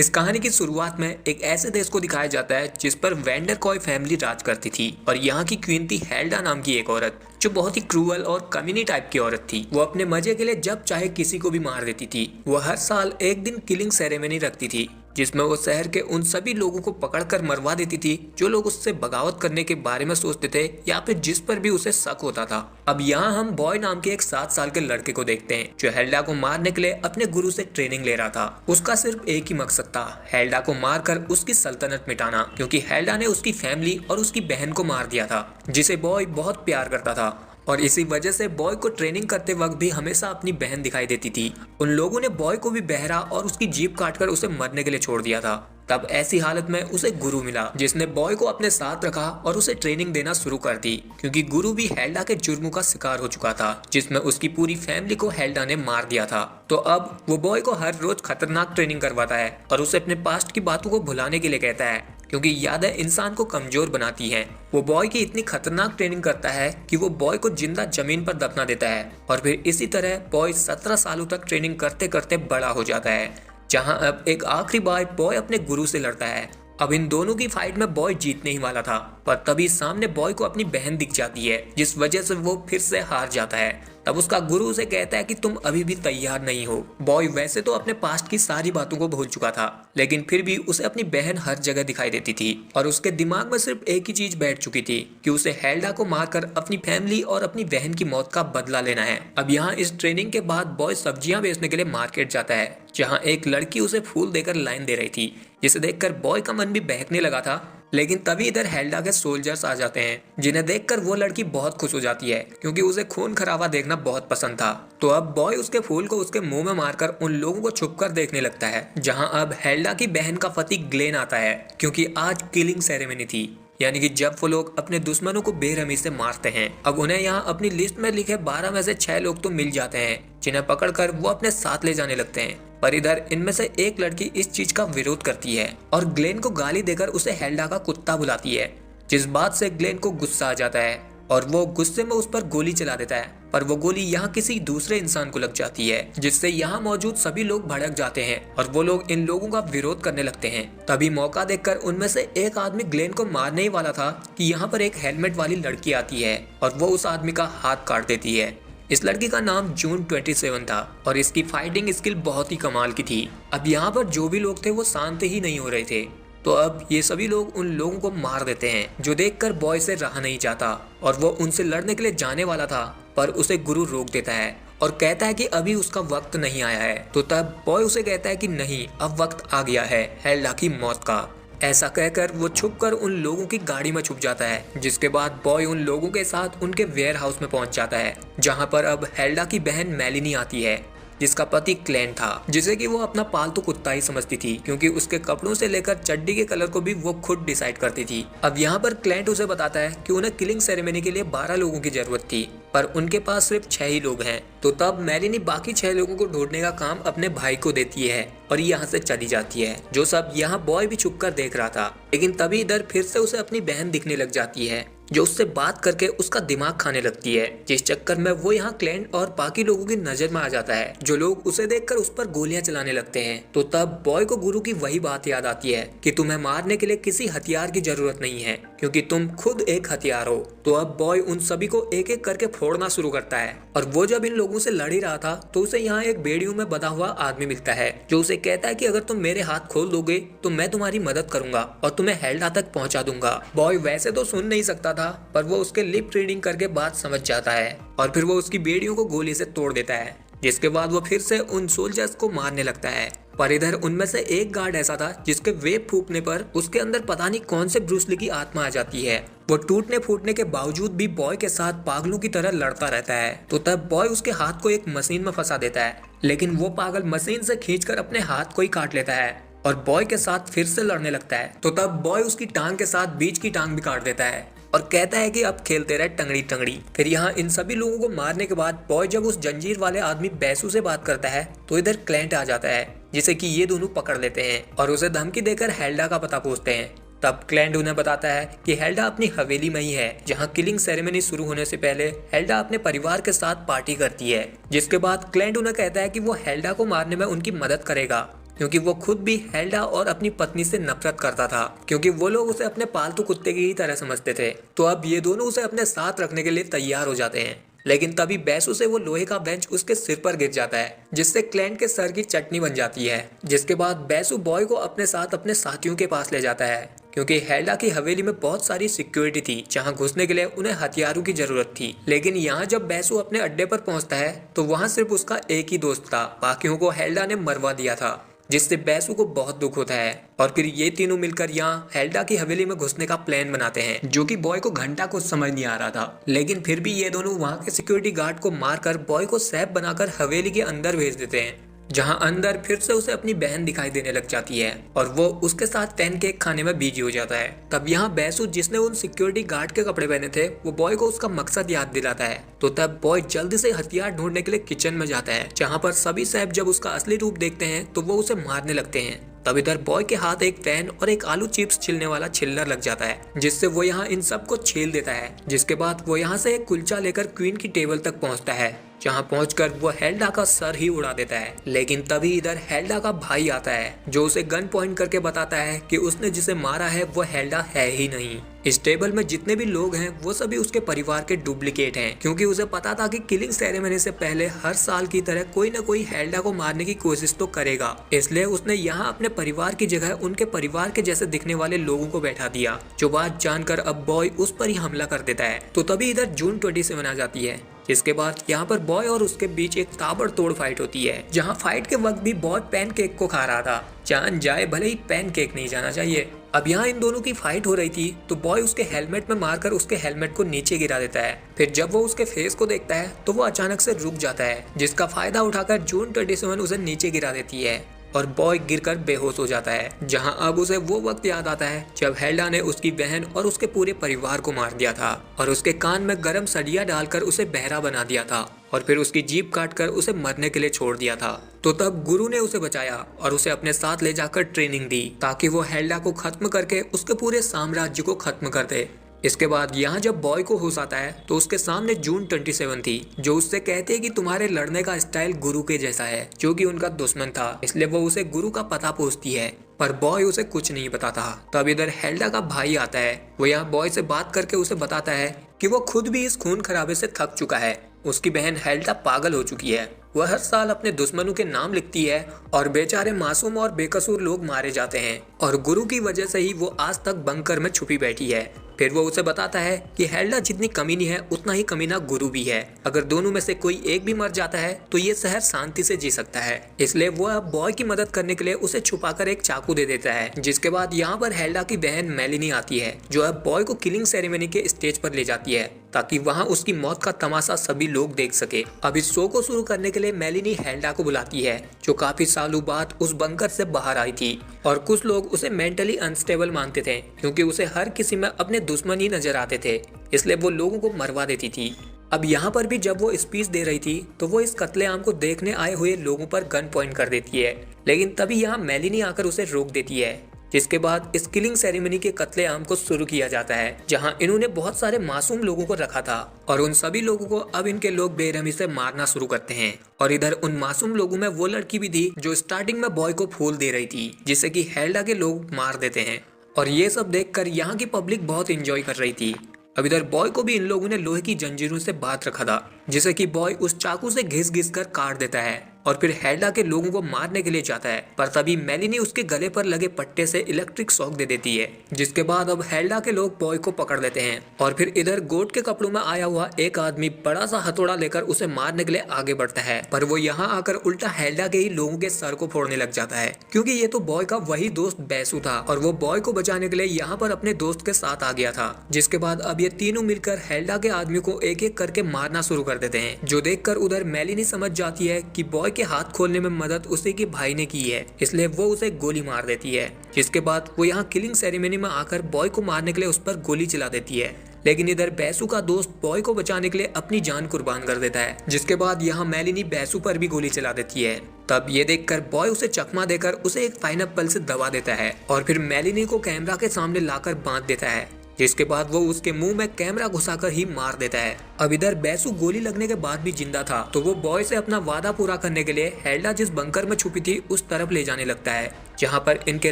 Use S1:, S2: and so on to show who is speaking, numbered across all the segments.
S1: इस कहानी की शुरुआत में एक ऐसे देश को दिखाया जाता है जिस पर वेंडरकॉय फैमिली राज करती थी और यहाँ की क्वीन थी हेल्डा नाम की एक औरत जो बहुत ही क्रूअल और कमीनी टाइप की औरत थी। वो अपने मजे के लिए जब चाहे किसी को भी मार देती थी। वो हर साल एक दिन किलिंग सेरेमनी रखती थी जिसमें वो शहर के उन सभी लोगों को पकड़कर मरवा देती थी जो लोग उससे बगावत करने के बारे में सोचते थे या फिर जिस पर भी उसे शक होता था। अब यहाँ हम बॉय नाम के एक 7 साल के लड़के को देखते हैं जो हेल्डा को मारने के लिए अपने गुरु से ट्रेनिंग ले रहा था। उसका सिर्फ एक ही मकसद था, हेल्डा को मारकर उसकी सल्तनत मिटाना, क्योंकि हेल्डा ने उसकी फैमिली और उसकी बहन को मार दिया था जिसे बॉय बहुत प्यार करता था। और इसी वजह से बॉय को ट्रेनिंग करते वक्त भी हमेशा अपनी बहन दिखाई देती थी। उन लोगों ने बॉय को भी बहरा और उसकी जीभ काटकर उसे मरने के लिए छोड़ दिया था। तब ऐसी हालत में उसे गुरु मिला जिसने बॉय को अपने साथ रखा और उसे ट्रेनिंग देना शुरू कर दी, क्योंकि गुरु भी हेल्डा के जुर्मों का शिकार हो चुका था जिसमें उसकी पूरी फैमिली को हेल्डा ने मार दिया था। तो अब वो बॉय को हर रोज खतरनाक ट्रेनिंग करवाता है और उसे अपने पास्ट की बातों को भुलाने के लिए कहता है, क्योंकि यादें इंसान को कमजोर बनाती हैं। वो बॉय की इतनी खतरनाक ट्रेनिंग करता है कि वो बॉय को जिंदा जमीन पर दफना देता है और फिर इसी तरह बॉय 17 सालों तक ट्रेनिंग करते करते बड़ा हो जाता है, जहां अब एक आखिरी बार बॉय अपने गुरु से लड़ता है। अब इन दोनों की फाइट में बॉय जीतने ही वाला था, पर तभी सामने बॉय को अपनी बहन दिख जाती है जिस वजह से वो फिर से हार जाता है। तब उसका गुरु उसे कहता है कि तुम अभी भी तैयार नहीं हो। बॉय वैसे तो अपने पास्ट की सारी बातों को भूल चुका था, लेकिन फिर भी उसे अपनी बहन हर जगह दिखाई देती थी और उसके दिमाग में सिर्फ एक ही चीज बैठ चुकी थी कि उसे हेल्डा को मारकर अपनी फैमिली और अपनी बहन की मौत का बदला लेना है। अब यहाँ इस ट्रेनिंग के बाद बॉय सब्जियां बेचने के लिए मार्केट जाता है, जहाँ एक लड़की उसे फूल देकर लाइन दे रही थी, जिसे देखकर बॉय का मन भी बहकने लगा था। लेकिन तभी इधर हेल्डा के सोल्जर्स आ जाते हैं, जिन्हें देखकर वो लड़की बहुत खुश हो जाती है क्योंकि उसे खून खराबा देखना बहुत पसंद था। तो अब बॉय उसके फूल को उसके मुंह में मारकर उन लोगों को छुपकर देखने लगता है, जहां अब हेल्डा की बहन का पति ग्लेन आता है, क्योंकि आज किलिंग सेरेमनी थी, यानी कि जब वो लोग अपने दुश्मनों को बेरहमी से मारते हैं। अब उन्हें यहाँ अपनी लिस्ट में लिखे 12 में से 6 लोग तो मिल जाते हैं जिन्हें पकड़कर वो अपने साथ ले जाने लगते हैं। पर इधर इनमें से एक लड़की इस चीज का विरोध करती है और ग्लेन को गाली देकर उसे हेल्डा का कुत्ता बुलाती है, जिस बात से ग्लेन को गुस्सा आ जाता है और वो गुस्से में उस पर गोली चला देता है। पर वो गोली यहाँ किसी दूसरे इंसान को लग जाती है, जिससे यहाँ मौजूद सभी लोग भड़क जाते हैं और वो लोग इन लोगों का विरोध करने लगते हैं। तभी मौका देखकर उनमें से एक आदमी ग्लेन को मारने ही वाला था कि यहाँ पर एक हेलमेट वाली लड़की आती है और वो उस आदमी का हाथ काट देती है। इस लड़की का नाम जून 27 था और इसकी फाइटिंग स्किल बहुत ही कमाल की थी। अब यहाँ पर जो भी लोग थे वो शांत ही नहीं हो रहे थे, तो अब ये सभी लोग उन लोगों को मार देते हैं, जो देखकर बॉय से रहा नहीं जाता और वो उनसे लड़ने के लिए जाने वाला था, पर उसे गुरु रोक देता है और कहता है कि अभी उसका वक्त नहीं आया है। तो तब बॉय उसे कहता है कि नहीं, अब वक्त आ गया है हेल्डा की मौत का। ऐसा कहकर वो छुपकर उन लोगों की गाड़ी में छुप जाता है, जिसके बाद बॉय उन लोगों के साथ उनके वेयर हाउस में पहुंच जाता है, जहां पर अब हेल्डा की बहन मेलिनी आती है, जिसका पति क्लेंट था, जिसे कि वो अपना पालतू कुत्ता ही समझती थी, क्योंकि उसके कपड़ों से लेकर चड्डी के कलर को भी वो खुद डिसाइड करती थी। अब यहाँ पर क्लेंट उसे बताता है कि उन्हें किलिंग सेरेमनी के लिए 12 लोगों की जरूरत थी, पर उनके पास सिर्फ 6 ही लोग हैं। तो तब मेलिनी बाकी 6 लोगों को ढूंढने का काम अपने भाई को देती है और यहाँ से चली जाती है, जो सब यहाँ बॉय भी छुप कर देख रहा था। लेकिन तभी इधर फिर से उसे अपनी बहन दिखने लग जाती है, जो उससे बात करके उसका दिमाग खाने लगती है, जिस चक्कर में वो यहाँ क्लेंट और बाकी लोगों की नजर में आ जाता है, जो लोग उसे देखकर उस पर गोलियां चलाने लगते हैं। तो तब बॉय को गुरु की वही बात याद आती है कि तुम्हें मारने के लिए किसी हथियार की जरूरत नहीं है, क्योंकि तुम खुद एक हथियार हो। तो अब बॉय उन सभी को एक एक करके फोड़ना शुरू करता है और वो जब इन लोगों से लड़ ही रहा था तो उसे यहाँ एक बेड़ियों में बंधा हुआ आदमी मिलता है, जो उसे कहता है कि अगर तुम मेरे हाथ खोल दोगे तो मैं तुम्हारी मदद करूंगा और तुम्हें हेल्डा तक पहुंचा दूंगा। बॉय वैसे तो सुन नहीं सकता था, पर वो उसके लिप रीडिंग करके बात समझ जाता है और फिर वो उसकी बेड़ियों को गोली से तोड़ देता है, जिसके बाद वो फिर से उन सोल्जर्स को मारने लगता है। पर इधर उनमें से एक गार्ड ऐसा था जिसके वेब फूकने पर उसके अंदर पता नहीं कौन से ब्रूस ली की आत्मा आ जाती है। वो टूटने फूटने के बावजूद भी बॉय के साथ पागलों की तरह लड़ता रहता है। तो तब बॉय उसके हाथ को एक मशीन में फंसा देता है, लेकिन वो पागल मशीन से खींचकर अपने हाथ को ही काट लेता है और बॉय के साथ फिर से लड़ने लगता है। तो तब बॉय उसकी टांग के साथ बीच की टांग भी काट देता है और कहता है कि अब खेलते रहे टंगड़ी टंगड़ी। फिर यहाँ इन सभी लोगों को मारने के बाद बॉय जब उस जंजीर वाले आदमी बैसू से बात करता है तो इधर क्लेंट आ जाता है, जिसे कि ये दोनों पकड़ लेते हैं और उसे धमकी देकर हेल्डा का पता पूछते हैं। तब क्लेंट उन्हें बताता है कि हेल्डा अपनी हवेली में ही है, जहाँ किलिंग सेरेमनी शुरू होने से पहले हेल्डा अपने परिवार के साथ पार्टी करती है। जिसके बाद क्लेंट उन्हें कहता है कि वो हेल्डा को मारने में उनकी मदद करेगा, क्योंकि वो खुद भी हेल्डा और अपनी पत्नी से नफरत करता था, क्योंकि वो लोग उसे अपने पालतू कुत्ते की ही तरह समझते थे। तो अब ये दोनों उसे अपने साथ रखने के लिए तैयार हो जाते हैं। लेकिन तभी बैसू से वो लोहे का बेंच उसके सिर पर गिर जाता है, जिससे क्लैंट के सर की चटनी बन जाती है। जिसके बाद बैसू बॉय को अपने साथ अपने साथियों के पास ले जाता है, क्योंकि हेल्डा की हवेली में बहुत सारी सिक्योरिटी थी, जहां घुसने के लिए उन्हें हथियारों की जरूरत थी। लेकिन यहाँ जब बैसू अपने अड्डे पर पहुंचता है तो वहाँ सिर्फ उसका एक ही दोस्त था, बाकियों को हेल्डा ने मरवा दिया था, जिससे बैसू को बहुत दुख होता है। और फिर ये तीनों मिलकर यहाँ हेल्डा की हवेली में घुसने का प्लान बनाते हैं, जो कि बॉय को घंटा कुछ समझ नहीं आ रहा था। लेकिन फिर भी ये दोनों वहाँ के सिक्योरिटी गार्ड को मारकर बॉय को सैफ बनाकर हवेली के अंदर भेज देते हैं, जहां अंदर फिर से उसे अपनी बहन दिखाई देने लग जाती है और वो उसके साथ पैनकेक खाने में बिजी हो जाता है। तब यहाँ बैसू, जिसने उन सिक्योरिटी गार्ड के कपड़े पहने थे, वो बॉय को उसका मकसद याद दिलाता है। तो तब बॉय जल्दी से हथियार ढूंढने के लिए किचन में जाता है, जहाँ पर सभी सैफ जब उसका असली रूप देखते हैं तो वो उसे मारने लगते हैं। तब इधर बॉय के हाथ एक फैन और एक आलू चिप्स छिलने वाला छिल्लर लग जाता है, जिससे वो यहाँ इन सबको छील देता है। जिसके बाद वो यहाँ से एक कुलचा लेकर क्वीन की टेबल तक पहुँचता है, जहाँ पहुंचकर वो हेल्डा का सर ही उड़ा देता है। लेकिन तभी इधर हेल्डा का भाई आता है, जो उसे गन पॉइंट करके बताता है कि उसने जिसे मारा है वो हेल्डा है ही नहीं। इस टेबल में जितने भी लोग हैं वो सभी उसके परिवार के डुप्लीकेट हैं, क्योंकि उसे पता था कि किलिंग सेरेमनी से पहले हर साल की तरह कोई न कोई हेल्डा को मारने की कोशिश तो करेगा। इसलिए उसने यहाँ अपने परिवार की जगह उनके परिवार के जैसे दिखने वाले लोगों को बैठा दिया, जो बात जानकर अब बॉय उस पर ही हमला कर देता है। तो तभी इधर जून 27 आ जाती है, जिसके बाद यहाँ पर बॉय और उसके बीच एक ताबड़तोड़ फाइट होती है, जहाँ फाइट के वक्त भी बॉय पैनकेक को खा रहा था। जान जाए भले ही पैनकेक नहीं जाना चाहिए। अब यहाँ इन दोनों की फाइट हो रही थी तो बॉय उसके हेलमेट में मारकर उसके हेलमेट को नीचे गिरा देता है। फिर जब वो उसके फेस को देखता है तो वो अचानक से रुक जाता है, जिसका फायदा उठाकर जून 27 उसे नीचे गिरा देती है और बॉय गिरकर बेहोश हो जाता है। जहां अब उसे वो वक्त याद आता है जब हेल्डा ने उसकी बहन और उसके पूरे परिवार को मार दिया था और उसके कान में गर्म सरिया डालकर उसे बहरा बना दिया था और फिर उसकी जीभ काटकर उसे मरने के लिए छोड़ दिया था। तो तब गुरु ने उसे बचाया और उसे अपने साथ ले जाकर ट्रेनिंग दी, ताकि वो हेल्डा को खत्म करके उसके पूरे साम्राज्य को खत्म कर दे। इसके बाद यहाँ जब बॉय को होश आता है तो उसके सामने जून 27 थी, जो उससे कहती है कि तुम्हारे लड़ने का स्टाइल गुरु के जैसा है, जो कि उनका दुश्मन था। इसलिए वो उसे गुरु का पता पूछती है, पर बॉय उसे कुछ नहीं बताता। तब इधर हेल्डा का भाई आता है, वो यहाँ बॉय से बात करके उसे बताता है कि वो खुद भी इस खून खराबे से थक चुका है। उसकी बहन हेल्डा पागल हो चुकी है, वह हर साल अपने दुश्मनों के नाम लिखती है और बेचारे मासूम और बेकसूर लोग मारे जाते हैं और गुरु की वजह से ही वो आज तक बंकर में छुपी बैठी है। फिर वो उसे बताता है कि हेल्डा जितनी कमीनी है उतना ही कमीना गुरु भी है। अगर दोनों में से कोई एक भी मर जाता है तो ये शहर शांति से जी सकता है। इसलिए वो अब बॉय की मदद करने के लिए उसे छुपाकर एक चाकू दे देता है। जिसके बाद यहाँ पर हेल्डा की बहन मेलिनी आती है, जो अब बॉय को किलिंग सेरेमनी के स्टेज पर ले जाती है, ताकि वहाँ उसकी मौत का तमाशा सभी लोग देख सके। अब इस शो को शुरू करने के लिए मेलिनी हेल्डा को बुलाती है, जो काफी सालों बाद उस बंकर से बाहर आई थी और कुछ लोग उसे मेंटली अनस्टेबल मानते थे, क्योंकि उसे हर किसी में अपने दुश्मन ही नजर आते थे, इसलिए वो लोगों को मरवा देती थी। अब यहाँ पर भी जब वो स्पीच दे रही थी तो वो इस कत्लेआम को देखने आए हुए लोगों पर गन पॉइंट कर देती है, लेकिन तभी यहाँ मेलिनी आकर उसे रोक देती है। जिसके बाद इस किलिंग सेरेमनी के कत्लेआम को शुरू किया जाता है, जहां इन्होंने बहुत सारे मासूम लोगों को रखा था और उन सभी लोगों को अब इनके लोग बेरहमी से मारना शुरू करते हैं। और इधर उन मासूम लोगों में वो लड़की भी थी जो स्टार्टिंग में बॉय को फूल दे रही थी, जिससे कि हेल्डा के लोग मार देते हैं। और ये सब देखकर यहाँ की पब्लिक बहुत इंजॉय कर रही थी। अब इधर बॉय को भी इन लोगों ने लोहे की जंजीरों से बांध रखा था, जिसे कि बॉय उस चाकू से घिस घिस कर काट देता है और फिर हेल्डा के लोगों को मारने के लिए जाता है। पर तभी मेलिनी उसके गले पर लगे पट्टे से इलेक्ट्रिक शॉक दे देती है, जिसके बाद अब हेल्डा के लोग बॉय को पकड़ लेते हैं। और फिर इधर गोट के कपड़ों में आया हुआ एक आदमी बड़ा सा हथौड़ा लेकर उसे मारने के लिए आगे बढ़ता है, पर वो यहाँ आकर उल्टा हेल्डा के ही लोगों के सर को फोड़ने लग जाता है, क्योंकि ये तो बॉय का वही दोस्त बैसू था और वो बॉय को बचाने के लिए यहाँ पर अपने दोस्त के साथ आ गया था। जिसके बाद अब ये तीनों मिलकर हेल्डा के आदमी को एक एक करके मारना शुरू कर देते हैं, जो देखकर उधर मेलिनी समझ जाती है कि बॉय के हाथ खोलने में मदद उसी के भाई ने की है, इसलिए वो उसे गोली मार देती है। जिसके बाद वो यहाँ किलिंग सेरेमनी में आकर बॉय को मारने के लिए उस पर गोली चला देती है, लेकिन इधर बैसू का दोस्त बॉय को बचाने के लिए अपनी जान कुर्बान कर देता है। जिसके बाद यहाँ मेलिनी बैसू पर भी गोली चला देती है। तब ये देखकर बॉय उसे चकमा देकर उसे एक पाइनएप्पल से दबा देता है और फिर मेलिनी को कैमरा के सामने लाकर बांध देता है, जिसके बाद वो उसके मुंह में कैमरा घुसाकर ही मार देता है। अब इधर बैसू गोली लगने के बाद भी जिंदा था, तो वो बॉय से अपना वादा पूरा करने के लिए हेल्डा जिस बंकर में छुपी थी उस तरफ ले जाने लगता है, जहाँ पर इनके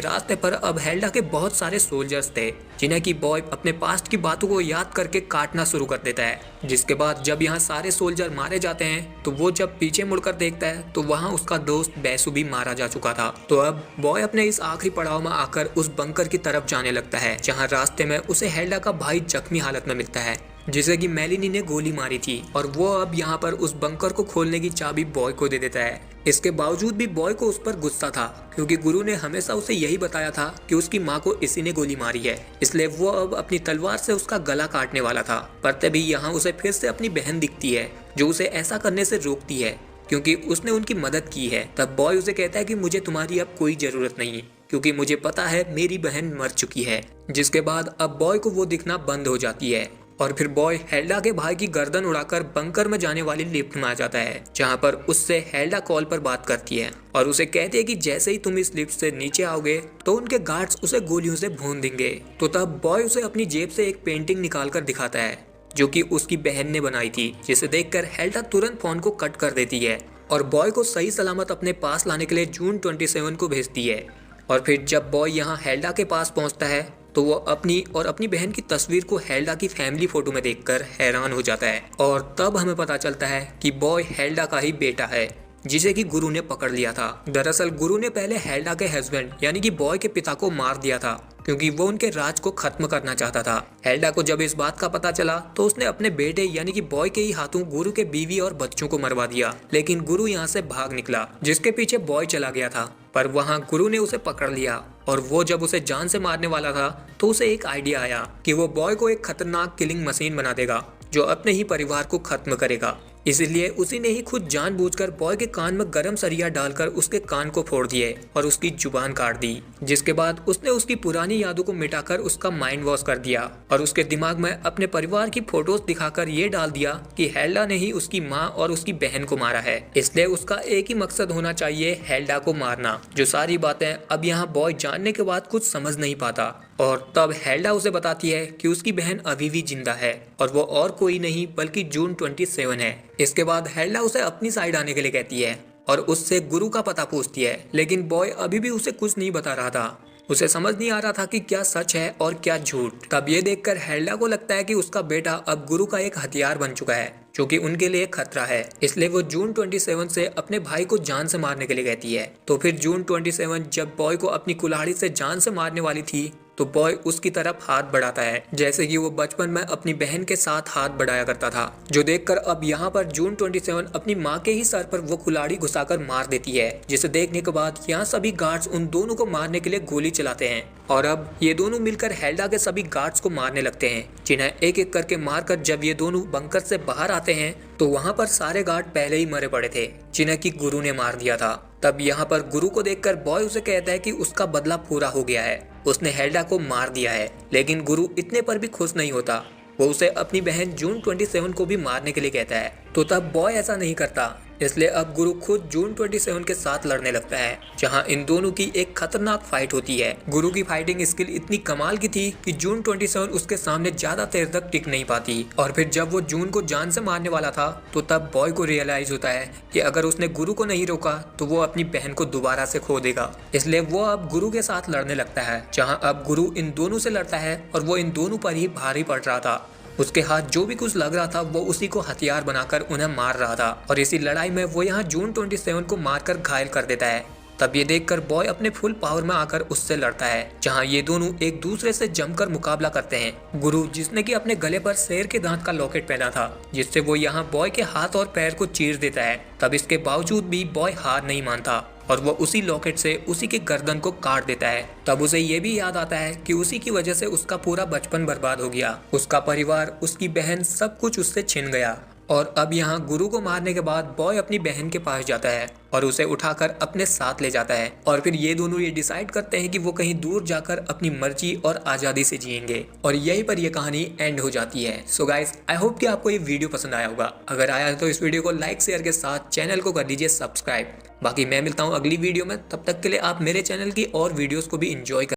S1: रास्ते पर अब हेल्डा के बहुत सारे सोल्जर्स थे, जिन्हें की बॉय अपने पास्ट की बातों को याद करके काटना शुरू कर देता है। जिसके बाद जब यहाँ सारे सोल्जर मारे जाते हैं, तो वो जब पीछे मुड़कर देखता है तो वहाँ उसका दोस्त बैसू भी मारा जा चुका था। तो अब बॉय अपने इस आखिरी पड़ाव में आकर उस बंकर की तरफ जाने लगता है, जहाँ रास्ते में उसे हेल्डा का भाई जख्मी हालत में मिलता है, जिसे कि मेलिनी ने गोली मारी थी, और वो अब यहाँ पर उस बंकर को खोलने की चाबी बॉय को दे देता है। इसके बावजूद भी बॉय को उस पर गुस्सा था, क्योंकि गुरु ने हमेशा उसे यही बताया था कि उसकी माँ को इसी ने गोली मारी है, इसलिए वो अब अपनी तलवार से उसका गला काटने वाला था। पर तभी यहाँ उसे फिर से अपनी बहन दिखती है, जो उसे ऐसा करने से रोकती है, क्योंकि उसने उनकी मदद की है। तब बॉय उसे कहता है कि मुझे तुम्हारी अब कोई जरूरत नहीं, क्योंकि मुझे पता है मेरी बहन मर चुकी है। जिसके बाद अब बॉय को वो दिखना बंद हो जाती है, और फिर बॉय हेल्डा के भाई की गर्दन उड़ाकर बंकर में जाने वाली लिफ्ट में आ जाता है, जहां पर उससे हेल्डा कॉल पर बात करती है और उसे कहती है कि जैसे ही तुम इस लिफ्ट से नीचे आओगे तो उनके गार्ड्स उसे गोलियों से भून देंगे। तो तब बॉय उसे अपनी जेब से एक पेंटिंग निकालकर दिखाता है, जो कि उसकी बहन ने बनाई थी, जिसे देखकर हेल्डा तुरंत फोन को कट कर देती है और बॉय को सही सलामत अपने पास लाने के लिए जून 27 को भेजती है। और फिर जब बॉय यहाँ हेल्डा के पास पहुंचता है, तो वो अपनी और अपनी बहन की तस्वीर को हेल्डा की फैमिली फोटो में देखकर हैरान हो जाता है, और तब हमें पता चलता है कि बॉय हेल्डा का ही बेटा है, जिसे कि गुरु ने पकड़ लिया था। दरअसल गुरु ने पहले हेल्डा के हस्बैंड यानी कि बॉय के पिता को मार दिया था, क्योंकि वो उनके राज को खत्म करना चाहता था। हेल्डा को जब इस बात का पता चला तो उसने अपने बेटे यानी कि बॉय के ही हाथों गुरु के बीवी और बच्चों को मरवा दिया, लेकिन गुरु यहाँ से भाग निकला, जिसके पीछे बॉय चला गया था। पर वहाँ गुरु ने उसे पकड़ लिया, और वो जब उसे जान से मारने वाला था तो उसे एक आइडिया आया कि वो बॉय को एक खतरनाक किलिंग मशीन बना देगा, जो अपने ही परिवार को खत्म करेगा। इसलिए उसी ने ही खुद जानबूझकर बॉय के कान में गरम सरिया डालकर उसके कान को फोड़ दिए और उसकी जुबान काट दी। जिसके बाद उसने उसकी पुरानी यादों को मिटाकर उसका माइंड वॉश कर दिया और उसके दिमाग में अपने परिवार की फोटोज दिखाकर ये डाल दिया कि हेल्डा ने ही उसकी माँ और उसकी बहन को मारा है, इसलिए उसका एक ही मकसद होना चाहिए, हेल्डा को मारना। जो सारी बातें अब यहाँ बॉय जानने के बाद कुछ समझ नहीं पाता, और तब हेल्डा उसे बताती है कि उसकी बहन अभी भी जिंदा है और वो और कोई नहीं बल्कि जून 27 है। इसके बाद हेल्डा उसे अपनी साइड आने के लिए कहती है और उससे गुरु का पता पूछती है, लेकिन बॉय अभी भी उसे कुछ नहीं बता रहा था। उसे समझ नहीं आ रहा था कि क्या सच है और क्या झूठ। तब ये देखकर हेल्डा को लगता है कि उसका बेटा अब गुरु का एक हथियार बन चुका है, जो कि उनके लिए खतरा है। इसलिए वो जून 27 से अपने भाई को जान से मारने के लिए कहती है। तो फिर जून 27 जब बॉय को अपनी कुल्हाड़ी से जान से मारने वाली थी, तो बॉय उसकी तरफ हाथ बढ़ाता है, जैसे कि वो बचपन में अपनी बहन के साथ हाथ बढ़ाया करता था। जो देखकर अब यहाँ पर जून 27 अपनी माँ के ही सर पर वो कुल्हाड़ी घुसाकर मार देती है, जिसे देखने के बाद यहाँ सभी गार्ड्स उन दोनों को मारने के लिए गोली चलाते हैं, और अब ये दोनों मिलकर हेल्डा के सभी गार्ड्स को मारने लगते हैं, जिन्हें एक एक करके मारकर जब ये दोनों बंकर से बाहर आते हैं तो वहाँ पर सारे गार्ड पहले ही मरे पड़े थे, जिन्हें कि गुरु ने मार दिया था। तब यहाँ पर गुरु को देखकर बॉय उसे कहता है कि उसका बदला पूरा हो गया है, उसने हेल्डा को मार दिया है। लेकिन गुरु इतने पर भी खुश नहीं होता, वो उसे अपनी बहन जून 27 को भी मारने के लिए कहता है। तो तब बॉय ऐसा नहीं करता, इसलिए अब गुरु खुद जून 27 के साथ लड़ने लगता है, जहां इन दोनों की एक खतरनाक फाइट होती है। गुरु की फाइटिंग स्किल इतनी कमाल की थी कि जून 27 उसके सामने ज्यादा देर तक टिक नहीं पाती। और फिर जब वो जून को जान से मारने वाला था, तो तब बॉय को रियलाइज होता है कि अगर उसने गुरु को नहीं रोका तो वो अपनी बहन को दोबारा से खो देगा। इसलिए वो अब गुरु के साथ लड़ने लगता है, जहाँ अब गुरु इन दोनों से लड़ता है और वो इन दोनों पर ही भारी पड़ रहा था। उसके हाथ जो भी कुछ लग रहा था वो उसी को हथियार बनाकर उन्हें मार रहा था, और इसी लड़ाई में वो यहाँ जून 27 को मारकर घायल कर देता है। तब ये देखकर बॉय अपने फुल पावर में आकर उससे लड़ता है, जहाँ ये दोनों एक दूसरे से जमकर मुकाबला करते हैं। गुरु, जिसने कि अपने गले पर शेर के दांत का लॉकेट पहना था, जिससे वो यहाँ बॉय के हाथ और पैर को चीर देता है, तब इसके बावजूद भी बॉय हार नहीं मानता और वो उसी लॉकेट से उसी के गर्दन को काट देता है। तब उसे ये भी याद आता है कि उसी की वजह से उसका पूरा बचपन बर्बाद हो गया, उसका परिवार, उसकी बहन, सब कुछ उससे छिन गया। और अब यहाँ गुरु को मारने के बाद बॉय अपनी बहन के पास जाता है और उसे उठाकर अपने साथ ले जाता है, और फिर ये दोनों ये डिसाइड करते हैं कि वो कहीं दूर जाकर अपनी मर्जी और आज़ादी से जिएंगे, और यहीं पर ये कहानी एंड हो जाती है। सो गाइस, आई होप कि आपको ये वीडियो पसंद आया होगा। अगर आया तो इस वीडियो को लाइक शेयर के साथ चैनल को कर दीजिए सब्सक्राइब। बाकी मैं मिलता हूँ अगली वीडियो में, तब तक के लिए आप मेरे चैनल की और वीडियोस को भी एंजॉय